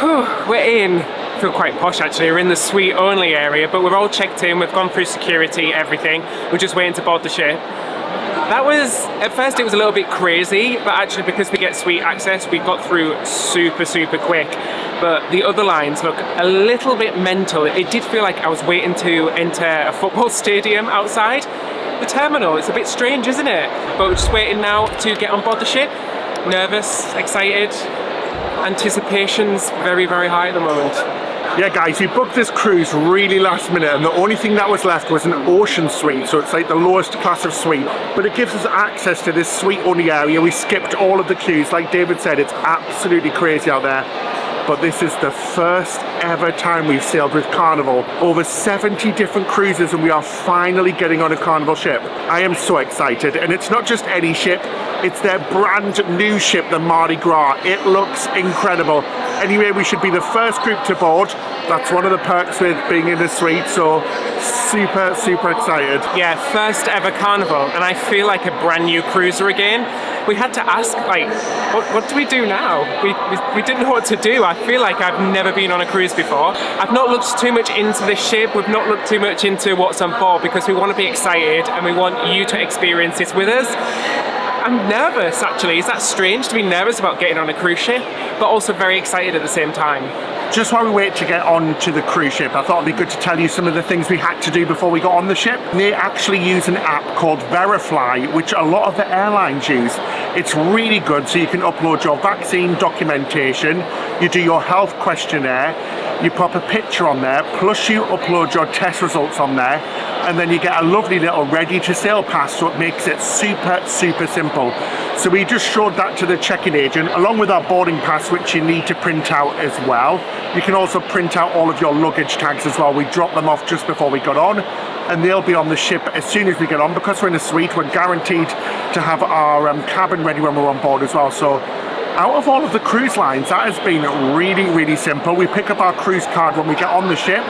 We're in, feel quite posh actually, we're in the suite only area, but we're all checked in, we've gone through security, everything. We're just waiting to board the ship. That was, at first it was a little bit crazy, but actually because we get suite access, we got through super quick. But the other lines look a little bit mental. It did feel like I was waiting to enter a football stadium outside the terminal. It's a bit strange, isn't it? But we're just waiting now to get on board the ship. Nervous, excited, anticipation's very high at the moment. Yeah guys, we booked this cruise really last minute and the only thing that was left was an ocean suite, so it's like the lowest class of suite, but it gives us access to this suite only area. We skipped all of the queues. Like David said, it's absolutely crazy out there. But this is the first ever time we've sailed with Carnival. Over 70 different cruises and we are finally getting on a Carnival ship. I am so excited, and it's not just any ship, it's their brand new ship, the Mardi Gras. It looks incredible. Anyway, we should be the first group to board. That's one of the perks with being in the suite, so super excited. Yeah, first ever Carnival, and I feel like a brand new cruiser again. We had to ask, like, what do we do now? We didn't know what to do. I feel like I've never been on a cruise before. I've not looked too much into this ship. We've not looked too much into what's on board because we want to be excited and we want you to experience this with us. I'm nervous actually. Is that strange to be nervous about getting on a cruise ship, but also very excited at the same time? Just while we wait to get on to the cruise ship, I thought it'd be good to tell you some of the things we had to do before we got on the ship. They actually use an app called Verifly, which a lot of the airlines use. It's really good, so you can upload your vaccine documentation, you do your health questionnaire, you pop a picture on there, plus you upload your test results on there, and then you get a lovely little ready to sail pass, so it makes it super simple. So we just showed that to the check-in agent along with our boarding pass, which you need to print out as well. You can also print out all of your luggage tags as well. We dropped them off just before we got on and they'll be on the ship as soon as we get on. Because we're in a suite, we're guaranteed to have our cabin ready when we're on board as well. So out of all of the cruise lines, that has been really simple. We pick up our cruise card when we get on the ship.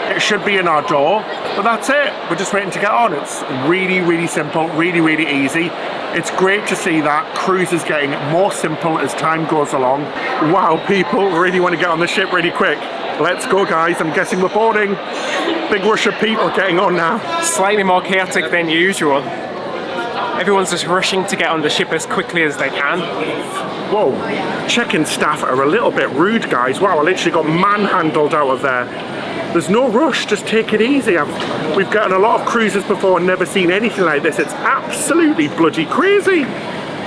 It should be in our door, but that's it. We're just waiting to get on. It's really simple, really easy. It's great to see that cruise is getting more simple as time goes along. Wow, people really want to get on the ship really quick. Let's go guys, I'm guessing we're boarding. Big rush of people getting on now. Slightly more chaotic than usual. Everyone's just rushing to get on the ship as quickly as they can. Whoa, check-in staff are a little bit rude guys. Wow, I literally got manhandled out of there. There's no rush, just take it easy. We've gotten a lot of cruises before and never seen anything like this. It's absolutely bloody crazy.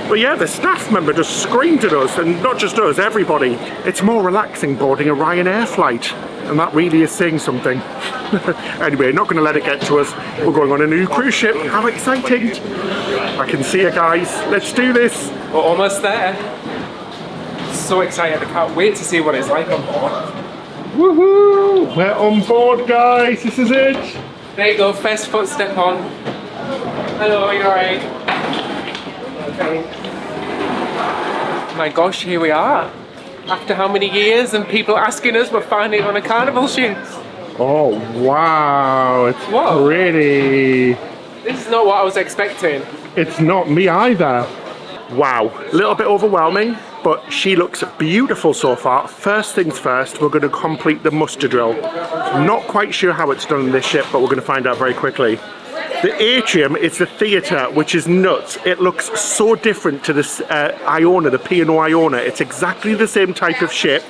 But yeah, the staff member just screamed at us, and not just us, everybody. It's more relaxing boarding a Ryanair flight, and that really is saying something. Anyway, not gonna let it get to us. We're going on a new cruise ship. How exciting. I can see you guys. Let's do this. We're almost there. So excited, I can't wait to see what it's like on board. Woohoo! We're on board, guys. This is it. There you go, first footstep on. Hello, you alright? Okay. My gosh, here we are. After how many years and people asking us, we're finally on a Carnival ship. Oh, wow. It's pretty. This is not what I was expecting. It's not me either. Wow, a little bit overwhelming, but she looks beautiful so far. First things first, we're going to complete the muster drill. Not quite sure how it's done in this ship, but we're going to find out very quickly. The atrium is the theatre, which is nuts. It looks so different to this Iona, the P&O Iona. It's exactly the same type of ship,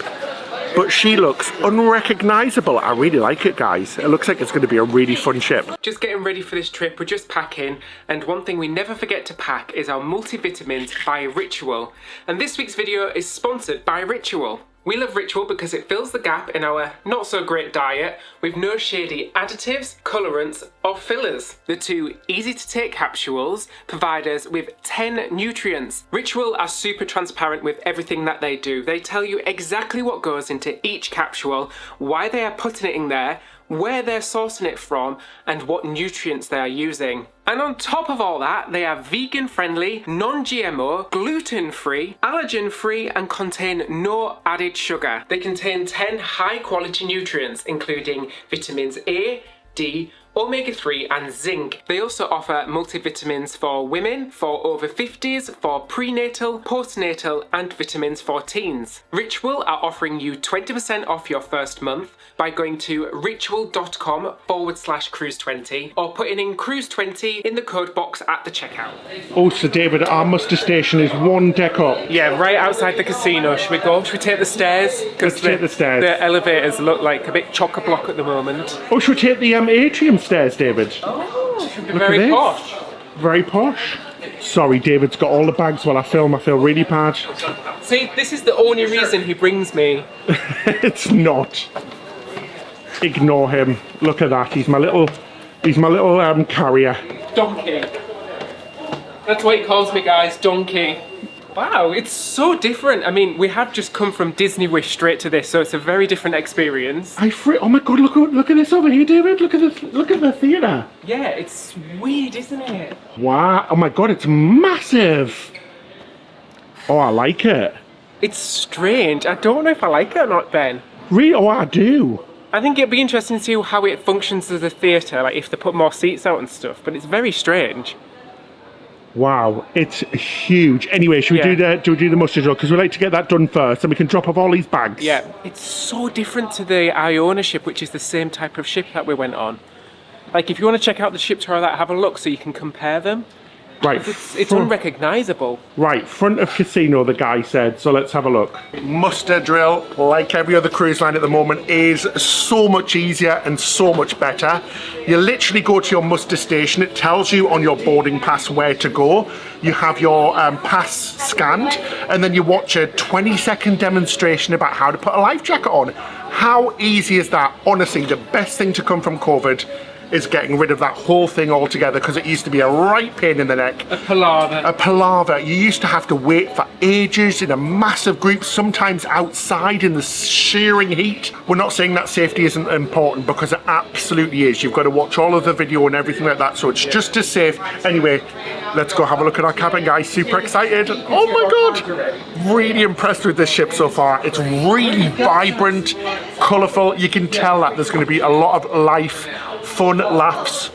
but she looks unrecognisable. I really like it, guys. It looks like it's going to be a really fun ship. Just getting ready for this trip, we're just packing, and one thing we never forget to pack is our multivitamins by Ritual. And this week's video is sponsored by Ritual. We love Ritual because it fills the gap in our not so great diet with no shady additives, colorants or fillers. The two easy to take capsules provide us with 10 nutrients. Ritual are super transparent with everything that they do. They tell you exactly what goes into each capsule, why they are putting it in there, where they're sourcing it from, and what nutrients they are using. And on top of all that, they are vegan friendly, non-GMO, gluten-free, allergen-free, and contain no added sugar. They contain 10 high quality nutrients, including vitamins A, D, omega-3 and zinc. They also offer multivitamins for women, for over 50s, for prenatal, postnatal and vitamins for teens. Ritual are offering you 20% off your first month by going to ritual.com/cruise20 or putting in cruise20 in the code box at the checkout. Oh, so David, our muster station is one deck up. Yeah, right outside the casino. Should we go? Should we take the stairs? Let's take the stairs. The elevators look like a bit chock-a-block at the moment. Oh, should we take the atrium stairs, David? Oh, should be Look very at this. posh. Very posh. Sorry, David's got all the bags while I film. I feel really bad. See, this is the only reason he brings me. It's not. Ignore him. Look at that. He's my little carrier. Donkey. That's what he calls me, guys. Donkey. Wow, it's so different. I mean, we have just come from Disney Wish straight to this, so it's a very different experience. Oh my god! Look at this over here, David. Look at the theatre. Yeah, it's weird, isn't it? Wow! Oh my god, it's massive. Oh, I like it. It's strange. I don't know if I like it or not, Ben. Really? Oh, I do. I think it'd be interesting to see how it functions as a theatre, like if they put more seats out and stuff, but it's very strange. Wow, it's huge. Anyway, should we do the muster drill? Because we like to get that done first, and we can drop off all these bags. Yeah, it's so different to the Iona ship, which is the same type of ship that we went on. Like, if you want to check out the ship tour, have a look so you can compare them. Right, it's unrecognisable. Right, front of casino, the guy said, so let's have a look. Muster drill, like every other cruise line at the moment, is so much easier and so much better. You literally go to your muster station, it tells you on your boarding pass where to go. You have your pass scanned, and then you watch a 20-second demonstration about how to put a life jacket on. How easy is that? Honestly, the best thing to come from COVID is getting rid of that whole thing altogether, because it used to be a right pain in the neck. A palaver. A palaver. You used to have to wait for ages in a massive group, sometimes outside in the shearing heat. We're not saying that safety isn't important, because it absolutely is. You've got to watch all of the video and everything like that, so it's just as safe. Anyway, let's go have a look at our cabin, guys. Super excited. Oh my god! Really impressed with this ship so far. It's really vibrant, colourful. You can tell that there's going to be a lot of life, fun, laughs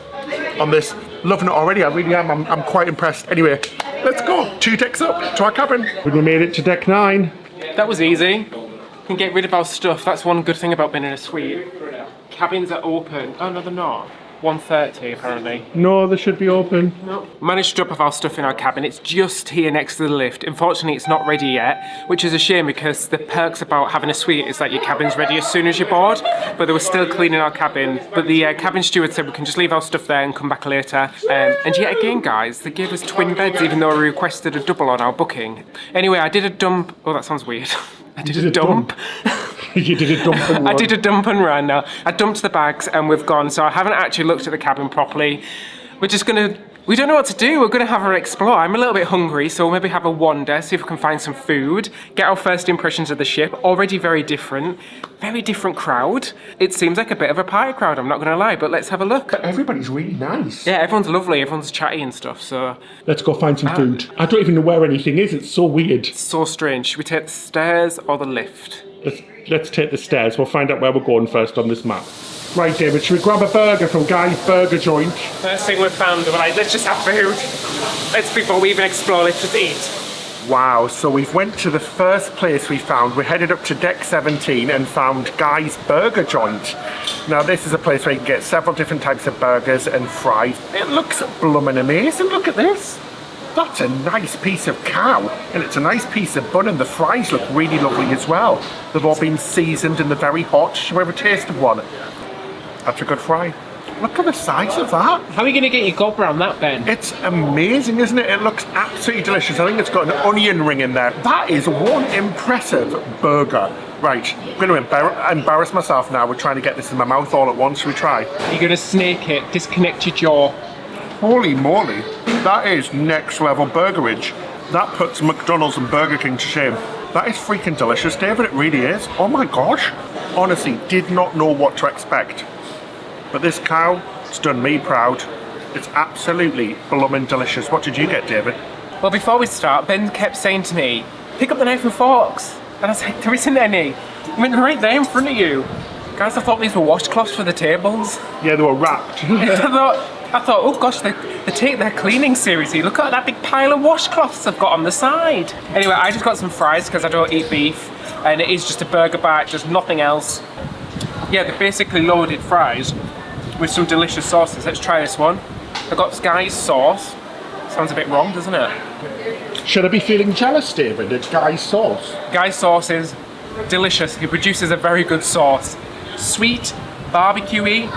on this. Loving it already. I really am. I'm quite impressed. Anyway, let's go. 2 decks up to our cabin. We made it to deck 9. That was easy. We can get rid of our stuff. That's one good thing about being in a suite. Cabins are open. Oh no, they're not. 1:30 apparently. No, they should be open. No. Managed to drop off our stuff in our cabin. It's just here next to the lift. Unfortunately, it's not ready yet, which is a shame, because the perks about having a suite is that your cabin's ready as soon as you're bored. But they were still cleaning our cabin. But the cabin steward said we can just leave our stuff there and come back later. And yet again, guys, they gave us twin beds even though we requested a double on our booking. Anyway, I did a dump. Oh, that sounds weird. I did a dump. You did a dump and run. I did a dump and run now. I dumped the bags and we've gone, so I haven't actually looked at the cabin properly. We're just gonna, we don't know what to do. We're gonna have her explore. I'm a little bit hungry, so we'll maybe have a wander, see if we can find some food, get our first impressions of the ship. Already very different crowd. It seems like a bit of a party crowd, I'm not gonna lie, but let's have a look. But everybody's really nice. Yeah, everyone's lovely, everyone's chatty and stuff, so. Let's go find some food. I don't even know where anything is, it's so weird. It's so strange. Should we take the stairs or the lift? Let's take the stairs. We'll find out where we're going first on this map. Right, David, should we grab a burger from Guy's Burger Joint? First thing we found, we're like, let's just have food. Before we even explore, let's just eat. Wow, so we've went to the first place we found. We headed up to deck 17 and found Guy's Burger Joint. Now this is a place where you can get several different types of burgers and fries. It looks blooming amazing, look at this. That's a nice piece of cow, and it's a nice piece of bun, and the fries look really lovely as well. They've all been seasoned and they're very hot. Should we have a taste of one? That's a good fry. Look at the size of that. How are you going to get your gob around that, Ben? It's amazing, isn't it? It looks absolutely delicious. I think it's got an onion ring in there. That is one impressive burger. Right, I'm going to embarrass myself now. We're trying to get this in my mouth all at once. Should we try? You're going to snake it, disconnect your jaw. Holy moly, that is next level burgerage. That puts McDonald's and Burger King to shame. That is freaking delicious, David, it really is. Oh my gosh, honestly, did not know what to expect. But this cow, it's done me proud. It's absolutely blooming delicious. What did you get, David? Well, before we start, Ben kept saying to me, pick up the knife and forks. And I was like, there isn't any. I mean, right there in front of you. Guys, I thought these were washcloths for the tables. Yeah, they were wrapped. I thought, oh gosh, they take their cleaning seriously. Look at that big pile of washcloths they've got on the side. Anyway, I just got some fries because I don't eat beef, and it is just a burger bite, just nothing else. Yeah, they're basically loaded fries with some delicious sauces. Let's try this one. I got Guy's sauce. Sounds a bit wrong, doesn't it? Should I be feeling jealous, David? It's Guy's sauce. Guy's sauce is delicious. He produces a very good sauce. Sweet, barbecue-y.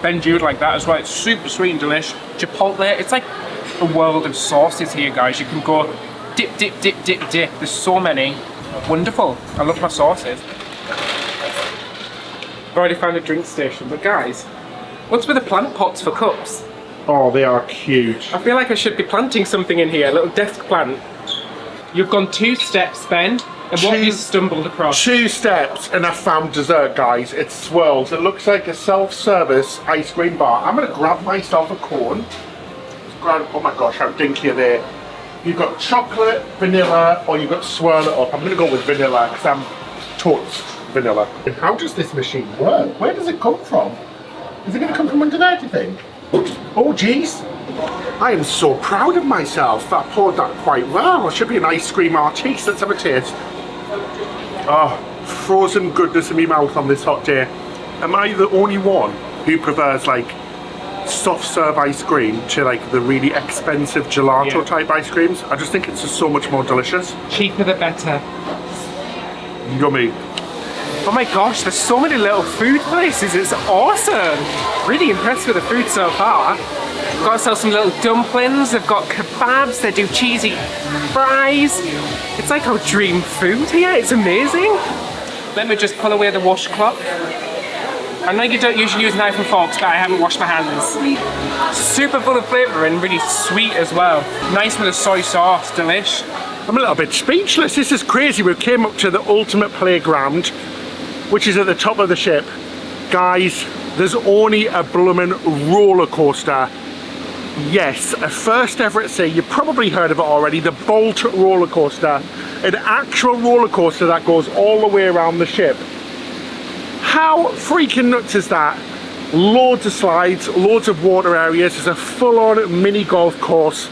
Ben Jude like that as well. It's super sweet and delish. Chipotle. It's like a world of sauces here, guys. You can go dip, dip, dip, dip, dip. There's so many. Wonderful. I love my sauces. I've already found a drink station, but guys, what's with the plant pots for cups? Oh, they are cute. I feel like I should be planting something in here, a little desk plant. You've gone 2 steps, Ben, and what have you stumbled across? 2 steps and I found dessert, guys. It swirls. It looks like a self-service ice cream bar. I'm gonna grab myself a cone. Oh my gosh, how dinky are they? You've got chocolate, vanilla, or you've got swirl it up. I'm gonna go with vanilla because I'm totes vanilla. And how does this machine work? Where does it come from? Is it gonna come from under there, do you think? Oh geez, I am so proud of myself. I poured that quite well. I should be an ice cream artiste. Let's have a taste. Oh, frozen goodness in my mouth on this hot day. Am I the only one who prefers like soft serve ice cream to like the really expensive gelato type ice creams? I just think it's just so much more delicious. Cheaper the better. Yummy. Oh my gosh, there's so many little food places, it's awesome! Really impressed with the food so far. Got ourselves some little dumplings, they've got kebabs, they do cheesy fries. It's like our dream food here, it's amazing. Let me just pull away the washcloth. I know you don't usually use knife and forks, but I haven't washed my hands. Super full of flavour and really sweet as well. Nice with a soy sauce, delish. I'm a little bit speechless, this is crazy. We came up to the ultimate playground, which is at the top of the ship. Guys, there's only a bloomin' roller coaster. Yes, a first ever at sea. You've probably heard of it already, the Bolt roller coaster. An actual roller coaster that goes all the way around the ship. How freaking nuts is that? Loads of slides, loads of water areas. There's a full-on mini golf course.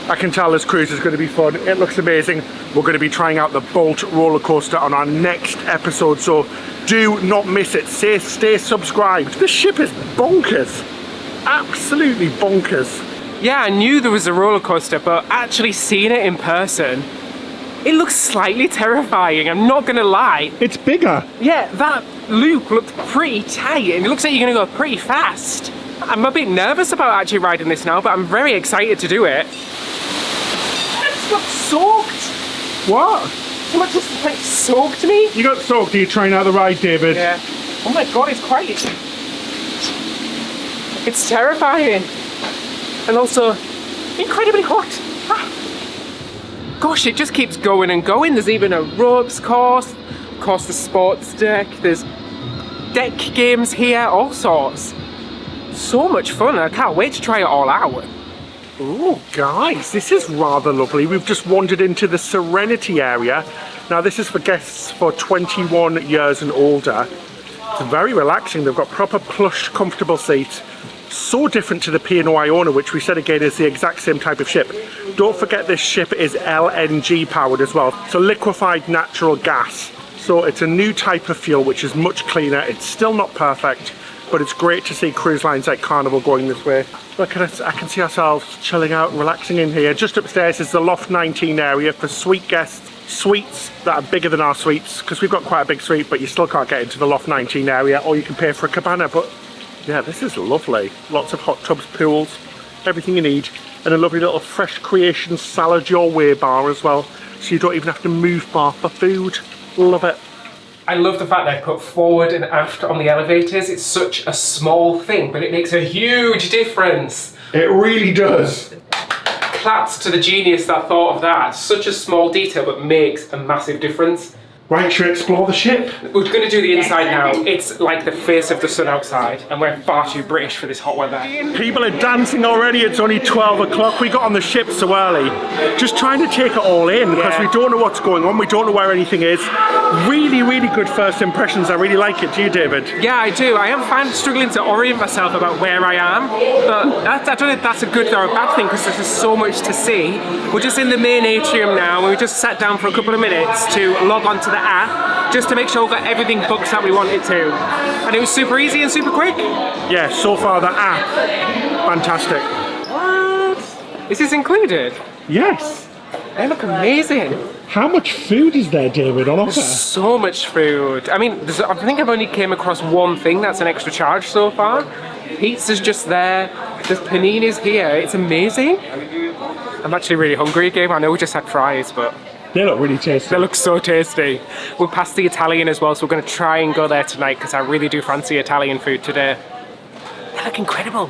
I can tell this cruise is going to be fun. It looks amazing. We're going to be trying out the Bolt roller coaster on our next episode, so do not miss it. Stay subscribed. This ship is bonkers. Absolutely bonkers. Yeah, I knew there was a roller coaster, but actually seeing it in person, it looks slightly terrifying, I'm not gonna lie. It's bigger. Yeah, that loop looked pretty tight, and it looks like you're gonna go pretty fast. I'm a bit nervous about actually riding this now, but I'm very excited to do it. It's got soaked. What? Someone just like soaked me. You got soaked. Are you trying out the ride, David? Yeah. Oh my god, it's quite... It's terrifying. And also, incredibly hot. Ah. Gosh, it just keeps going and going. There's even a ropes course. Of course, the sports deck. There's deck games here, all sorts. So much fun. I can't wait to try it all out. Oh, guys, this is rather lovely. We've just wandered into the Serenity area. Now, this is for guests for 21 years and older. It's very relaxing. They've got proper plush, comfortable seats. So different to the P&O Iona, which we said again is the exact same type of ship. Don't forget this ship is LNG powered as well. So liquefied natural gas. So it's a new type of fuel, which is much cleaner. It's still not perfect, but it's great to see cruise lines like Carnival going this way. Look at us, I can see ourselves chilling out and relaxing in here. Just upstairs is the Loft 19 area for suite guests. Suites that are bigger than our suites, because we've got quite a big suite, but you still can't get into the Loft 19 area, or you can pay for a cabana. But yeah, this is lovely. Lots of hot tubs, pools, everything you need. And a lovely little fresh creation salad your way bar as well, so you don't even have to move bar for food. Love it. I love the fact they've put forward and aft on the elevators. It's such a small thing, but it makes a huge difference. It really does. Claps to the genius that thought of that. Such a small detail, but makes a massive difference. Right, should we explore the ship? We're going to do the inside now. It's like the face of the sun outside, and we're far too British for this hot weather. People are dancing already. It's only 12 o'clock. We got on the ship so early. Just trying to take it all in because we don't know what's going on. We don't know where anything is. Really, really good first impressions. I really like it. Do you, David? Yeah, I do. I am struggling to orient myself about where I am, but I don't know if that's a good or a bad thing because there's just so much to see. We're just in the main atrium now, and we just sat down for a couple of minutes to log on to the app just to make sure we got everything booked that we wanted to, and it was super easy and super quick. Yeah, so far the app, fantastic. What? Is this included? Yes. They look amazing. How much food is there, David, on offer? So much food. I mean, I think I've only came across one thing that's an extra charge so far. Pizza's just there. There's paninis here. It's amazing. I'm actually really hungry again. I know we just had fries, but they look really tasty. They look so tasty. We're past the Italian as well, so we're going to try and go there tonight because I really do fancy Italian food today. They look incredible.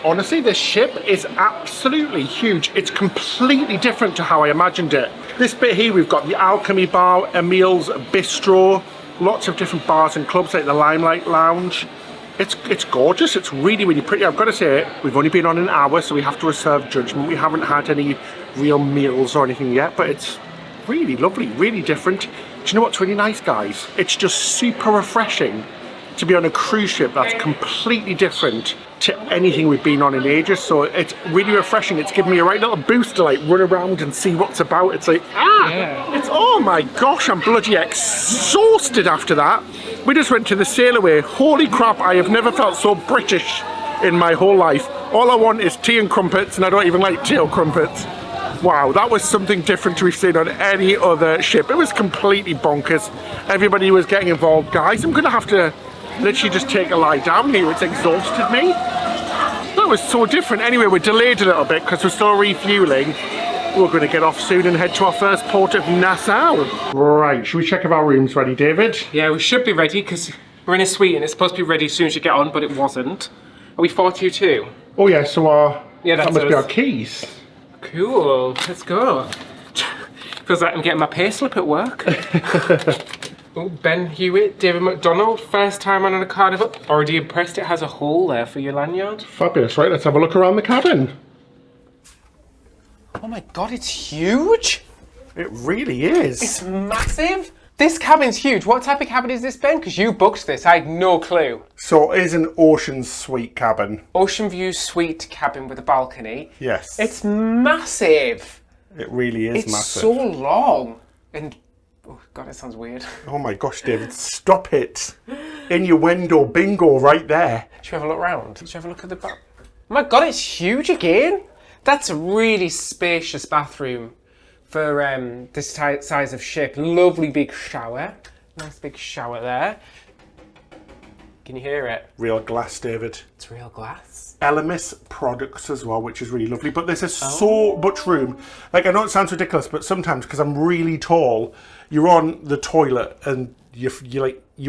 Honestly, this ship is absolutely huge. It's completely different to how I imagined it. This bit here, we've got the Alchemy Bar, Emil's Bistro, lots of different bars and clubs like the Limelight Lounge. It's gorgeous. It's really, really pretty. I've got to say, we've only been on an hour, so we have to reserve judgment. We haven't had any real meals or anything yet, but it's really lovely, really different. Do you know what's really nice, guys? It's just super refreshing to be on a cruise ship that's completely different to anything we've been on in ages. So it's really refreshing. It's given me a right little boost to like run around and see what's about. It's like, it's, oh my gosh, I'm bloody exhausted after that. We just went to the sail away. Holy crap, I have never felt so British in my whole life. All I want is tea and crumpets, and I don't even like tea or crumpets. Wow, that was something different to we've seen on any other ship. It was completely bonkers. Everybody was getting involved. Guys, I'm gonna have to literally just take a lie down here. It's exhausted me. That was so different. Anyway, we're delayed a little bit because we're still refueling. We're going to get off soon and head to our first port of Nassau. Right, should we check if our room's ready, David? Yeah, we should be ready because we're in a suite and it's supposed to be ready as soon as you get on, but it wasn't. Are we 422? Oh yeah, so that must be our keys. Cool, let's go. Feels like I'm getting my pay slip at work. Oh, Ben Hewitt, David McDonald, first time on a Carnival. Already impressed, it has a hole there for your lanyard. Fabulous, right, let's have a look around the cabin. Oh my god, it's huge! It really is. It's massive! This cabin's huge. What type of cabin is this, Ben? Because you booked this, I had no clue. So it is an ocean suite cabin. Ocean view suite cabin with a balcony. Yes. It's massive! It really is massive. It's so long. And, oh god, it sounds weird. Oh my gosh, David, stop it. Innuendo bingo right there. Should we have a look around? Should we have a look at the back? Oh my god, it's huge again! That's a really spacious bathroom for this size of ship. Lovely big shower. Nice big shower there. Can you hear it? Real glass, David. It's real glass. Elemis products as well, which is really lovely. But there's so much room. Like, I know it sounds ridiculous, but sometimes, because I'm really tall, you're on the toilet and you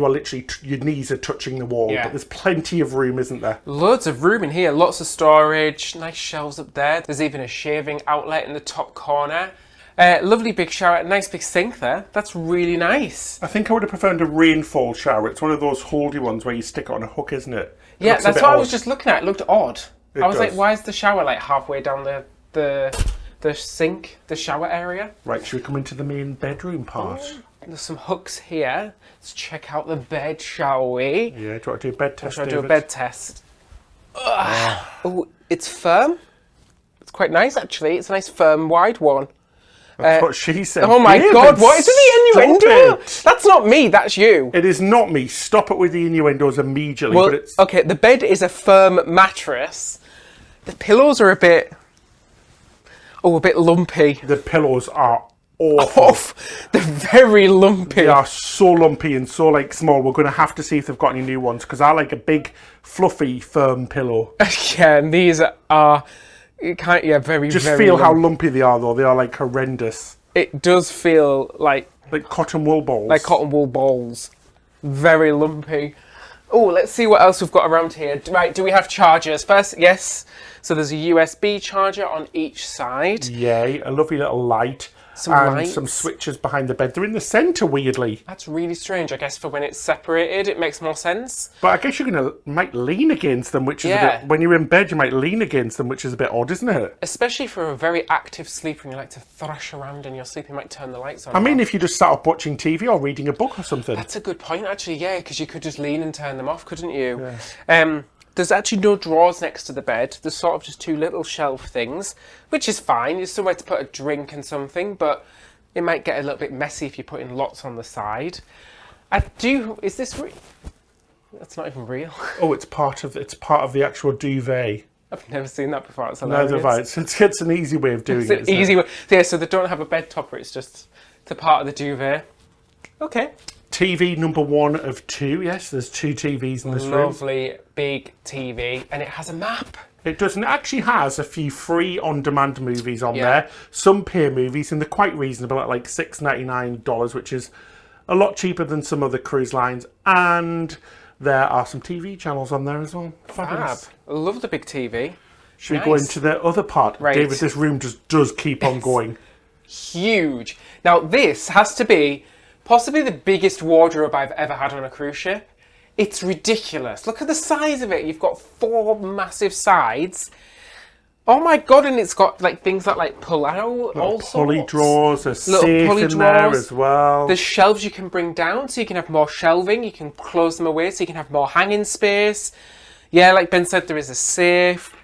are literally, your knees are touching the wall. Yeah. But there's plenty of room, isn't there? Loads of room in here. Lots of storage. Nice shelves up there. There's even a shaving outlet in the top corner. Lovely big shower. Nice big sink there. That's really nice. I think I would have preferred a rainfall shower. It's one of those holdy ones where you stick it on a hook, isn't it? Yeah, that's what I was just looking at. It looked odd. I was like, why is the shower like halfway down the sink, the shower area? Right, should we come into the main bedroom part? There's some hooks here. Let's check out the bed, shall we? Yeah, do you want to do a bed test, Shall I do a bed test? Oh, it's firm. It's quite nice, actually. It's a nice, firm, wide one. That's what she said. Oh my god, what is with the innuendo? That's not me, that's you. It is not me. Stop it with the innuendos immediately. Well, but it's... okay, the bed is a firm mattress. The pillows are a bit lumpy. The pillows are awful. They're very lumpy. They are so lumpy and so like small. We're going to have to see if they've got any new ones because I like a big, fluffy, firm pillow. Yeah, and these are... You can't, yeah, very, Just very feel how lumpy they are, though. They are like horrendous. It does feel like cotton wool balls. Like cotton wool balls. Very lumpy. Oh, let's see what else we've got around here. Right, do we have chargers? First, yes. So there's a USB charger on each side. Yay, a lovely little light. Some and lights. some switches behind the bed. They're in the centre, weirdly. That's really strange. I guess for when it's separated, it makes more sense. But I guess might lean against them, which is a bit, when you're in bed, you might lean against them, which is a bit odd, isn't it? Especially for a very active sleeper and you like to thrash around in your sleep, you might turn the lights on. I mean, if you just sat up watching TV or reading a book or something. That's a good point, actually, yeah, because you could just lean and turn them off, couldn't you? Yeah. There's actually no drawers next to the bed. There's sort of just two little shelf things, which is fine. There's somewhere to put a drink and something, but it might get a little bit messy if you're putting lots on the side. Is this real? That's not even real. Oh, it's part of the actual duvet. I've never seen that before. It's hilarious. Neither have I. It's an easy way of doing it. It's an easy way. Yeah, so they don't have a bed topper. It's a part of the duvet. Okay. TV number 1 of 2. Yes, there's 2 TVs in this room. Lovely big TV, and it has a map. It doesn't. It actually has a few free on-demand movies on there. Some pay movies, and they're quite reasonable at like $6.99, which is a lot cheaper than some other cruise lines. And there are some TV channels on there as well. Fabulous. I love the big TV. Should we go into the other part? Right. David, this room just does keep on going. Huge. Now, this has to be possibly the biggest wardrobe I've ever had on a cruise ship. It's ridiculous. Look at the size of it. You've got 4 massive sides. Oh my god, and it's got like things that like pull out. All pulley sorts. drawers, a safe in there as well. There's shelves you can bring down so you can have more shelving. You can close them away so you can have more hanging space. Yeah, like Ben said, there is a safe.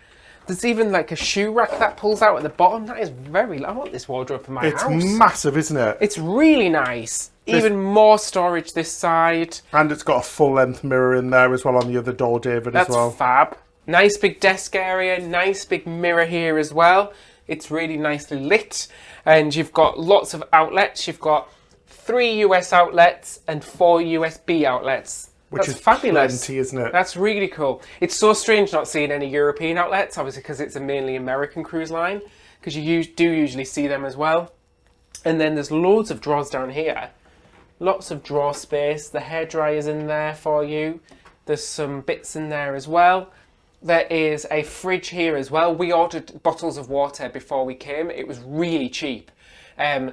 There's even like a shoe rack that pulls out at the bottom. That is I want this wardrobe for my house. It's massive, isn't it? It's really nice. Even more storage this side. And it's got a full-length mirror in there as well on the other door, David, as well. That's fab. Nice big desk area, nice big mirror here as well. It's really nicely lit. And you've got lots of outlets. You've got 3 US outlets and 4 USB outlets. Which That's is fabulous. plenty, isn't it? That's really cool. It's so strange not seeing any European outlets, obviously because it's a mainly American cruise line, because you do usually see them as well. And then there's loads of drawers down here. Lots of drawer space. The hairdryer's in there for you. There's some bits in there as well. There is a fridge here as well. We ordered bottles of water before we came. It was really cheap.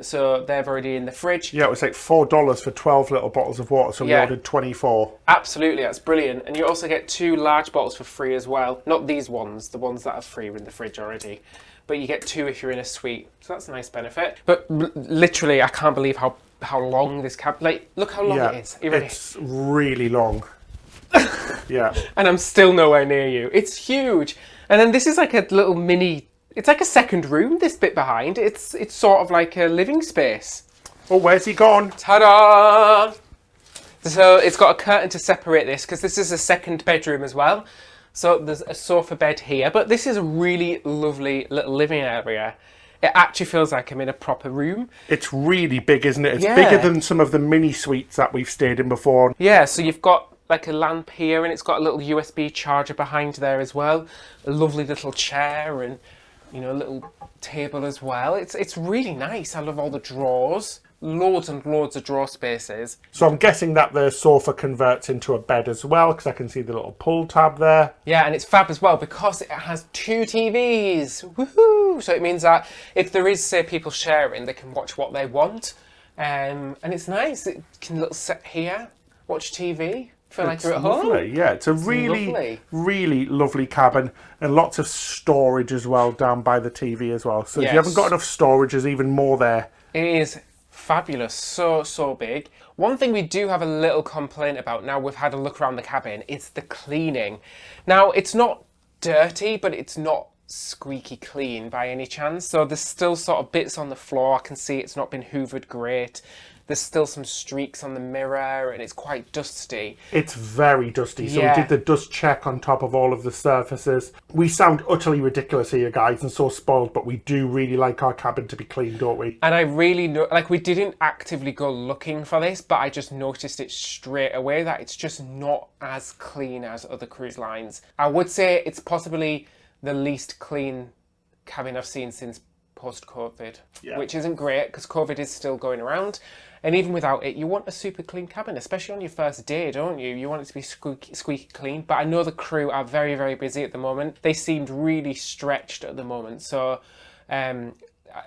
So they're already in the fridge. Yeah, it was like $4 for 12 little bottles of water, so we ordered 24. Absolutely, that's brilliant. And you also get 2 large bottles for free as well. Not these ones, the ones that are free are in the fridge already. But you get 2 if you're in a suite. So that's a nice benefit. But literally, I can't believe how long this cab... Like, look how long it is. It's really long. Yeah. And I'm still nowhere near you. It's huge. And then this is like a little mini... It's like a second room, this bit behind. It's sort of like a living space. Oh, where's he gone? Ta-da! So it's got a curtain to separate this because this is a second bedroom as well. So there's a sofa bed here, but this is a really lovely little living area. It actually feels like I'm in a proper room. It's really big, isn't it? It's bigger than some of the mini suites that we've stayed in before. Yeah, so you've got like a lamp here and it's got a little USB charger behind there as well. A lovely little chair and, you know, a little table as well. It's really nice. I love all the drawers. Loads and loads of drawer spaces. So I'm guessing that the sofa converts into a bed as well, because I can see the little pull tab there. Yeah, and it's fab as well because it has 2 TVs. Woohoo! So it means that if there is, say, people sharing, they can watch what they want. And it's nice. It can little sit here, watch TV, feel like you're at home. Yeah, it's a really lovely cabin, and lots of storage as well down by the TV as well. So if you haven't got enough storage, there's even more there. It is fabulous, so big. One thing we do have a little complaint about now we've had a look around the cabin, it's the cleaning. Now it's not dirty, but it's not squeaky clean by any chance. So there's still sort of bits on the floor. I can see it's not been hoovered great. There's still some streaks on the mirror and it's quite dusty. It's very dusty. So we did the dust check on top of all of the surfaces. We sound utterly ridiculous here, guys, and so spoiled, but we do really like our cabin to be clean, don't we? And I really know, like, we didn't actively go looking for this, but I just noticed it straight away that it's just not as clean as other cruise lines. I would say it's possibly the least clean cabin I've seen since post-COVID, which isn't great because COVID is still going around. And even without it, you want a super clean cabin, especially on your first day, don't you? You want it to be squeaky clean. But I know the crew are very, very busy at the moment. They seemed really stretched at the moment. So I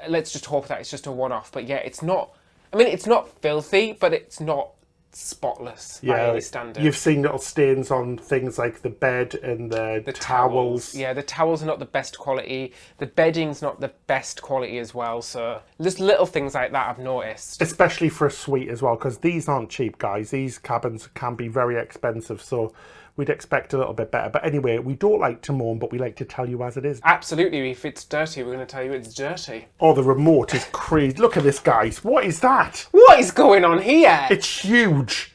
let's just hope that it's just a one-off. But yeah, it's not, I mean, it's not filthy, but it's not spotless by any standard. You've seen little stains on things like the bed and the towels. Yeah, the towels are not the best quality. The bedding's not the best quality as well. So just little things like that I've noticed. Especially for a suite as well, because these aren't cheap, guys. These cabins can be very expensive, so we'd expect a little bit better. But anyway, we don't like to moan, but we like to tell you as it is. Absolutely. If it's dirty, we're going to tell you it's dirty. Oh, the remote is crazy. Look at this, guys. What is that? What is going on here? It's huge.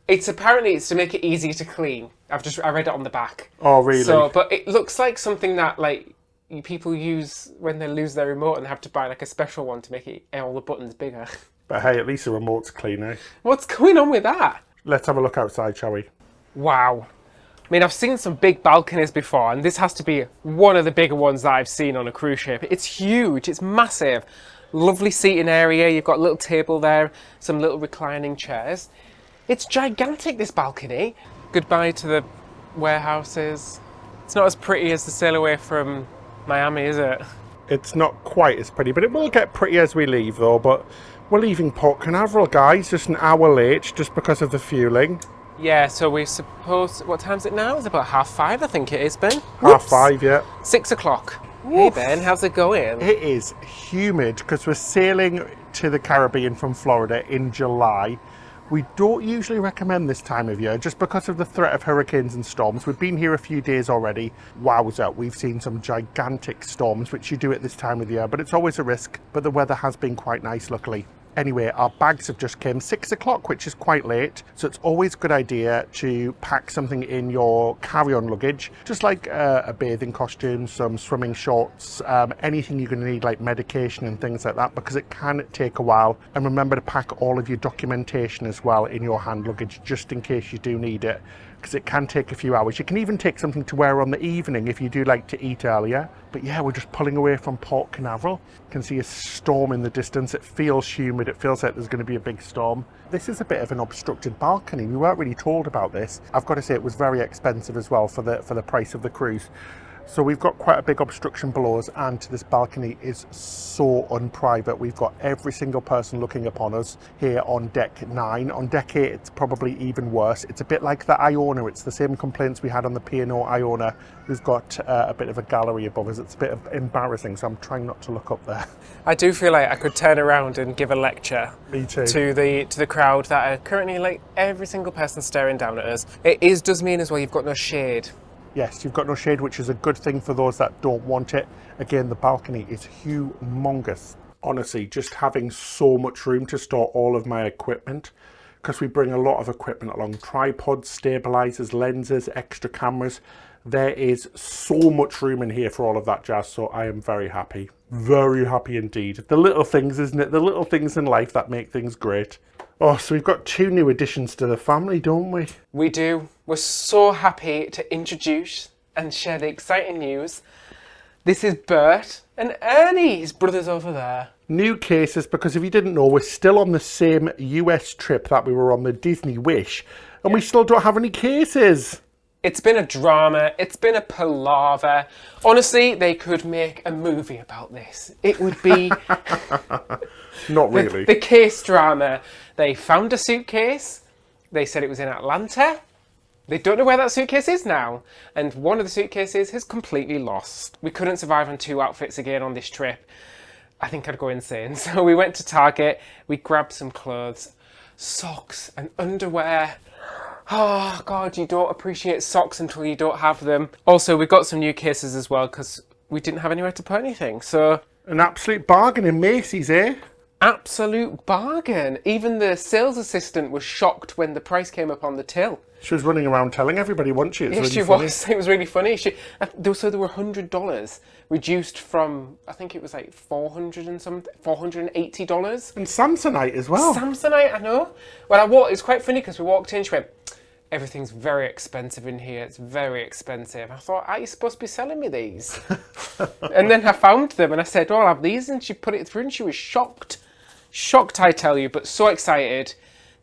It's apparently to make it easier to clean. I read it on the back. Oh, really? So, but it looks like something that like people use when they lose their remote and have to buy like a special one to make it all the buttons bigger. But hey, at least the remote's clean, eh? What's going on with that? Let's have a look outside, shall we? Wow. I mean, I've seen some big balconies before, and this has to be one of the bigger ones that I've seen on a cruise ship. It's huge, it's massive. Lovely seating area, you've got a little table there, some little reclining chairs. It's gigantic, this balcony. Goodbye to the warehouses. It's not as pretty as the sail away from Miami, is it? It's not quite as pretty, but it will get pretty as we leave, though. But we're leaving Port Canaveral, guys, just an hour late, just because of the fueling. Yeah, so we're supposed... What time is it now? It's about 5:30, I think it is, Ben. 5:30, yeah. 6 o'clock. Hey, Ben, how's it going? It is humid because we're sailing to the Caribbean from Florida in July. We don't usually recommend this time of year just because of the threat of hurricanes and storms. We've been here a few days already. Wowza, we've seen some gigantic storms, which you do at this time of the year, but it's always a risk. But the weather has been quite nice, luckily. Anyway, our bags have just came 6 o'clock, which is quite late. So it's always a good idea to pack something in your carry-on luggage, just like a bathing costume, some swimming shorts, anything you're going to need like medication and things like that, because it can take a while. And remember to pack all of your documentation as well in your hand luggage, just in case you do need it, because it can take a few hours. You can even take something to wear on the evening if you do like to eat earlier. But yeah, we're just pulling away from Port Canaveral. You can see a storm in the distance. It feels humid. It feels like there's going to be a big storm. This is a bit of an obstructed balcony. We weren't really told about this. I've got to say it was very expensive as well for the price of the cruise. So we've got quite a big obstruction below us, and this balcony is so unprivate. We've got every single person looking upon us here on deck 9. On deck 8, it's probably even worse. It's a bit like the Iona. It's the same complaints we had on the P&O Iona. We've got a bit of a gallery above us. It's a bit embarrassing, so I'm trying not to look up there. I do feel like I could turn around and give a lecture Me too. to the crowd that are currently like every single person staring down at us. Does mean as well you've got no shade. Yes, you've got no shade, which is a good thing for those that don't want it. Again, the balcony is humongous. Honestly, just having so much room to store all of my equipment, because we bring a lot of equipment along. Tripods, stabilizers, lenses, extra cameras. There is so much room in here for all of that jazz, so I am very happy. Very happy indeed. The little things, isn't it? The little things in life that make things great. Oh, so we've got 2 new additions to the family, don't we? We do. We're so happy to introduce and share the exciting news. This is Bert and Ernie, his brothers over there. New cases, because if you didn't know, we're still on the same US trip that we were on, the Disney Wish, and we still don't have any cases. It's been a drama. It's been a palaver. Honestly, they could make a movie about this. It would be... Not really. The case drama. They found a suitcase. They said it was in Atlanta. They don't know where that suitcase is now. And one of the suitcases is completely lost. We couldn't survive on 2 outfits again on this trip. I think I'd go insane. So we went to Target. We grabbed some clothes, socks and underwear. Oh, God, you don't appreciate socks until you don't have them. Also, we got some new cases as well because we didn't have anywhere to put anything. So an absolute bargain in Macy's, eh? Absolute bargain. Even the sales assistant was shocked when the price came up on the till. She was running around telling everybody, wasn't she? Yes, really she funny. Was. It was really funny. So there were $100 reduced from, I think it was like $480. And Samsonite as well. Samsonite, I know. Well, it's quite funny because we walked in, she went, everything's very expensive in here. It's very expensive. I thought, are you supposed to be selling me these? And then I found them and I said, oh, I'll have these. And she put it through and she was shocked. Shocked, I tell you, but so excited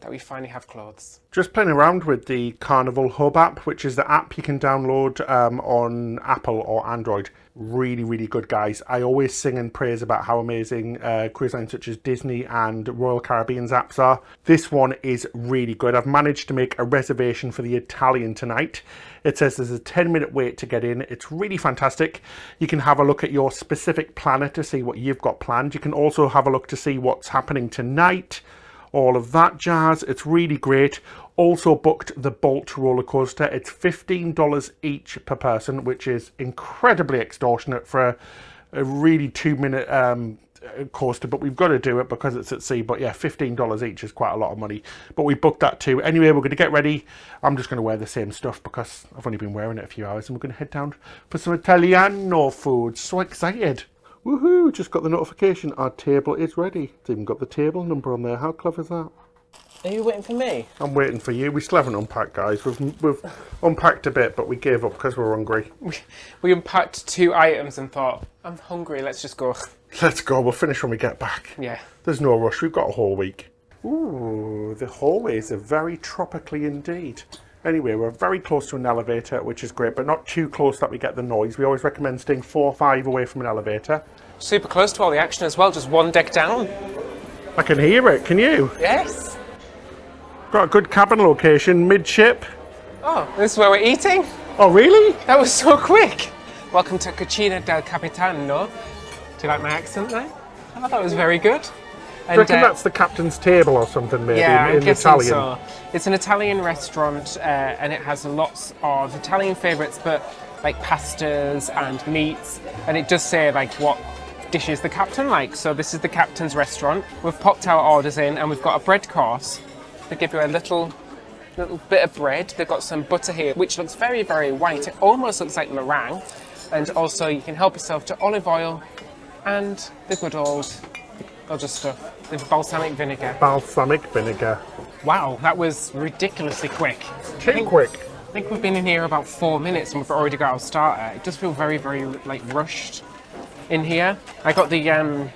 that we finally have clothes. Just playing around with the Carnival Hub app, which is the app you can download on Apple or Android. Really, really good, guys. I always sing and praise about how amazing cruise lines such as Disney and Royal Caribbean's apps are. This one is really good. I've managed to make a reservation for the Italian tonight. It says there's a 10-minute wait to get in. It's really fantastic. You can have a look at your specific planner to see what you've got planned. You can also have a look to see what's happening tonight. All of that jazz. It's really great. Also booked the Bolt roller coaster. It's $15 each per person, which is incredibly extortionate for a really 2-minute coaster, but we've got to do it because it's at sea. But yeah, $15 each is quite a lot of money, but we booked that too. Anyway, we're going to get ready. I'm just going to wear the same stuff because I've only been wearing it a few hours, and we're going to head down for some Italiano food. So excited. Woohoo, just got the notification. Our table is ready. It's even got the table number on there. How clever is that? Are you waiting for me? I'm waiting for you. We still haven't unpacked, guys. We've unpacked a bit, but we gave up because we're hungry. We unpacked 2 items and thought, I'm hungry, let's just go. Let's go. We'll finish when we get back. Yeah. There's no rush. We've got a whole week. Ooh, the hallways are very tropically indeed. Anyway, we're very close to an elevator, which is great, but not too close that we get the noise. We always recommend staying 4 or 5 away from an elevator. Super close to all the action as well, just 1 deck down. I can hear it, can you? Yes. Got a good cabin location, midship. Oh, this is where we're eating? Oh, really? That was so quick. Welcome to Cucina del Capitano. Do you like my accent there? I thought that was very good. Do you reckon that's the captain's table or something, maybe, yeah, in Italian? So. It's an Italian restaurant, and it has lots of Italian favourites, but like pastas and meats, and it does say like what dishes the captain likes. So this is the captain's restaurant. We've popped our orders in, and we've got a bread course. They give you a little bit of bread. They've got some butter here, which looks very, very white. It almost looks like meringue, and also you can help yourself to olive oil and the good old other stuff. The balsamic vinegar. Balsamic vinegar. Wow, that was ridiculously quick. Too quick. I think we've been in here about 4 minutes and we've already got our starter. It does feel very, very like rushed in here. I got the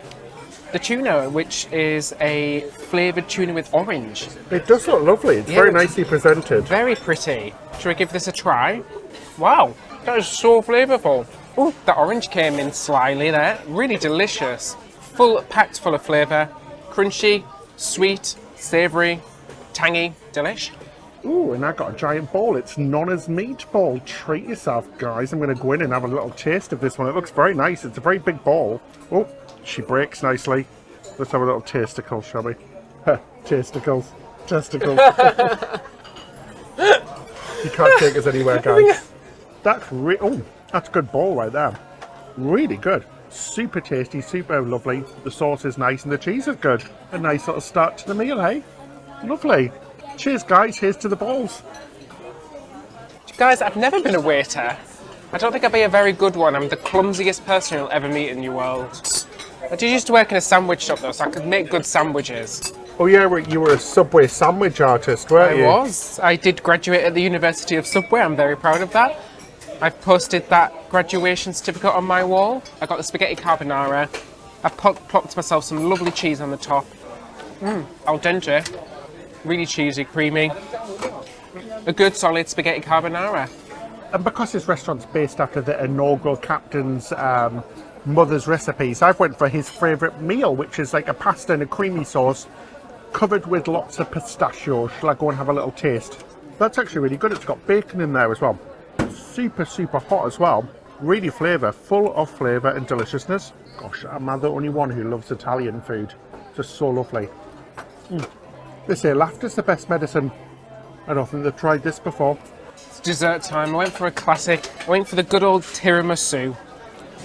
tuna, which is a flavoured tuna with orange. It does look lovely. It's very nicely presented. Very pretty. Should we give this a try? Wow, that is so flavourful. Oh, the orange came in slyly there. Really delicious. Packed full of flavour. Crunchy, sweet, savoury, tangy, delish. Ooh, and I got a giant bowl. It's Nonna's meatball. Treat yourself, guys. I'm going to go in and have a little taste of this one. It looks very nice. It's a very big bowl. Oh, she breaks nicely. Let's have a little tasticle, shall we? Tasticles. Testicles. You can't take us anywhere, guys. That's that's a good bowl right there. Really good. Super tasty, super lovely. The sauce is nice and the cheese is good. A nice little start to the meal, hey? Lovely. Cheers, guys. Here's to the balls. Guys, I've never been a waiter. I don't think I'd be a very good one. I'm the clumsiest person you'll ever meet in your world. I did used to work in a sandwich shop though, so I could make good sandwiches. Oh yeah, you were a Subway sandwich artist, weren't you? I was. I did graduate at the University of Subway. I'm very proud of that. I've posted that graduation certificate on my wall. I got the spaghetti carbonara. I plopped myself some lovely cheese on the top. Al dente. Really cheesy, creamy. A good solid spaghetti carbonara. And because this restaurant's based after the inaugural captain's mother's recipes, I've went for his favourite meal, which is like a pasta and a creamy sauce covered with lots of pistachio. Shall I go and have a little taste? That's actually really good. It's got bacon in there as well. Super, super hot as well. Really full of flavour and deliciousness. Gosh, am I the only one who loves Italian food? Just so lovely. They say laughter's the best medicine. I don't think they've tried this before. It's dessert time. I went for a classic. I went for the good old tiramisu.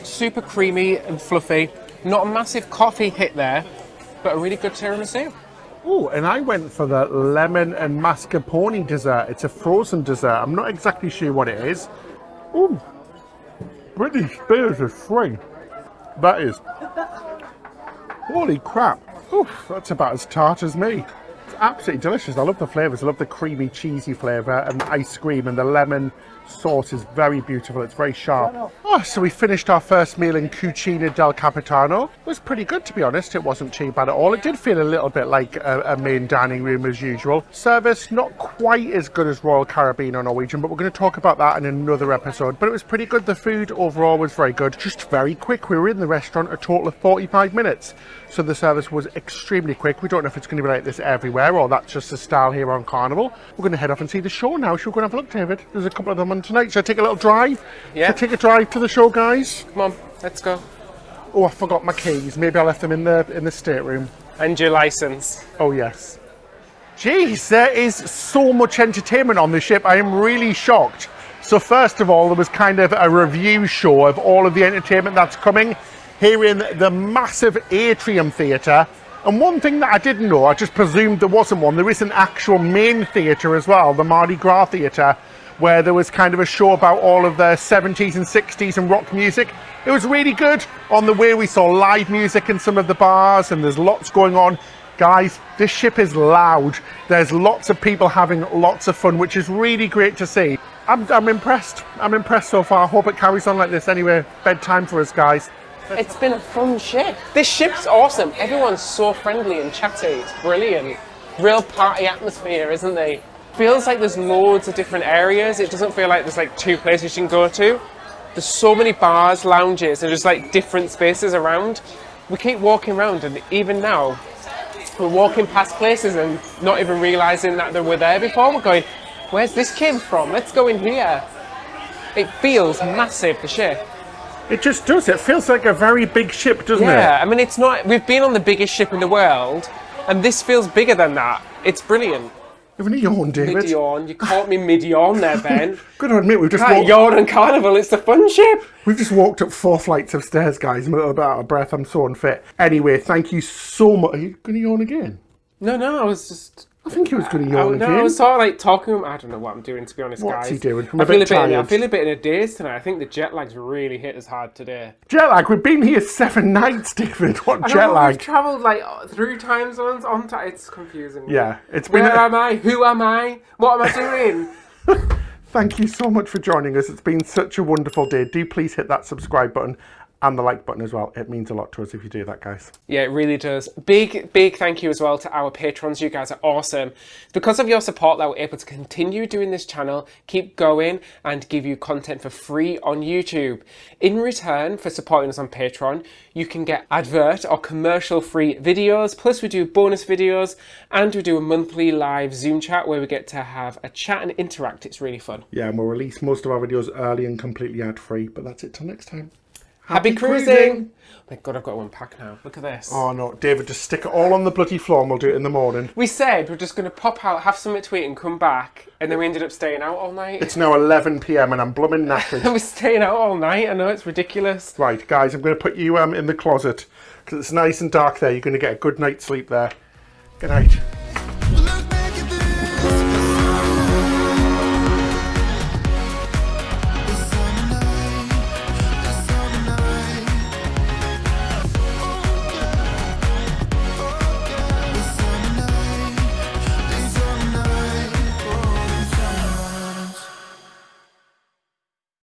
Super creamy and fluffy. Not a massive coffee hit there, but a really good tiramisu. Oh, and I went for the lemon and mascarpone dessert. It's a frozen dessert. I'm not exactly sure what it is. Ooh, British Spears is free. That is. Holy crap. Ooh, that's about as tart as me. Absolutely delicious. I love the flavours. I love the creamy, cheesy flavour, and the ice cream and the lemon sauce is very beautiful. It's very sharp. Oh, so we finished our first meal in Cucina del Capitano. It was pretty good, to be honest. It wasn't too bad at all. It did feel a little bit like a main dining room as usual. Service not quite as good as Royal Caribbean or Norwegian, but we're going to talk about that in another episode. But it was pretty good. The food overall was very good. Just very quick. We were in the restaurant a total of 45 minutes. So the service was extremely quick. We don't know if it's going to be like this everywhere or that's just the style here on Carnival. We're going to head off and see the show now. Should we go and have a look, David? There's a couple of them on tonight. Should I take a little drive? Yeah. Should I take a drive to the show, guys? Come on, let's go. Oh, I forgot my keys. Maybe I left them in the stateroom. And your license. Oh, yes. Jeez, there is so much entertainment on this ship. I am really shocked. So first of all, there was kind of a review show of all of the entertainment that's coming here in the massive atrium theatre. And one thing that I didn't know, I just presumed there wasn't one, there is an actual main theatre as well, the Mardi Gras theatre, where there was kind of a show about all of the 70s and 60s and rock music. It was really good. On the way we saw live music in some of the bars and there's lots going on. Guys, this ship is loud. There's lots of people having lots of fun, which is really great to see. I'm impressed. I'm impressed so far. I hope it carries on like this anyway. Bedtime for us, guys. It's been a fun ship. This ship's awesome. Everyone's so friendly and chatty. It's brilliant. Real party atmosphere, isn't there? Feels like there's loads of different areas. It doesn't feel like there's like two places you can go to. There's so many bars, lounges, and just like different spaces around. We keep walking around, and even now, we're walking past places and not even realising that they were there before. We're going, where's this came from? Let's go in here. It feels massive, the ship. It just does. It feels like a very big ship, doesn't it? Yeah, I mean, it's not. We've been on the biggest ship in the world, and this feels bigger than that. It's brilliant. Having a yawn, David. Mid-yawn. You caught me mid-yawn there, Ben. Good to admit, we've just Can't yawn on Carnival. It's the fun ship. We've just walked up 4 flights of stairs, guys. I'm a little bit out of breath. I'm so unfit. Anyway, thank you so much. Are you going to yawn again? No, I was just... I think he was going to yawn again. No, I was sort of like talking. I don't know what I'm doing, to be honest, guys. What's he doing? I feel a bit in a daze tonight. I think the jet lag's really hit us hard today. Jet lag? We've been here 7 nights, David. What jet lag? We've travelled like 3 time zones on time. It's confusing. Yeah, it's been. Where am I? Who am I? What am I doing? Thank you so much for joining us. It's been such a wonderful day. Do please hit that subscribe button and the like button as well. It means a lot to us if you do that, guys. Yeah, it really does. Big thank you as well to our patrons. You guys are awesome. It's because of your support that we're able to continue doing this channel, keep going, and give you content for free on YouTube. In return for supporting us on Patreon, you can get advert or commercial-free videos, plus we do bonus videos, and we do a monthly live Zoom chat where we get to have a chat and interact. It's really fun. Yeah, and we'll release most of our videos early and completely ad-free, but that's it till next time. Happy cruising! My God, I've got to unpack now. Look at this. Oh no, David, just stick it all on the bloody floor and we'll do it in the morning. We said we're just going to pop out, have something to eat and come back, and then we ended up staying out all night. It's now 11 PM and I'm blooming knackered. We're staying out all night. I know, it's ridiculous. Right, guys, I'm going to put you in the closet because it's nice and dark there. You're going to get a good night's sleep there. Good night.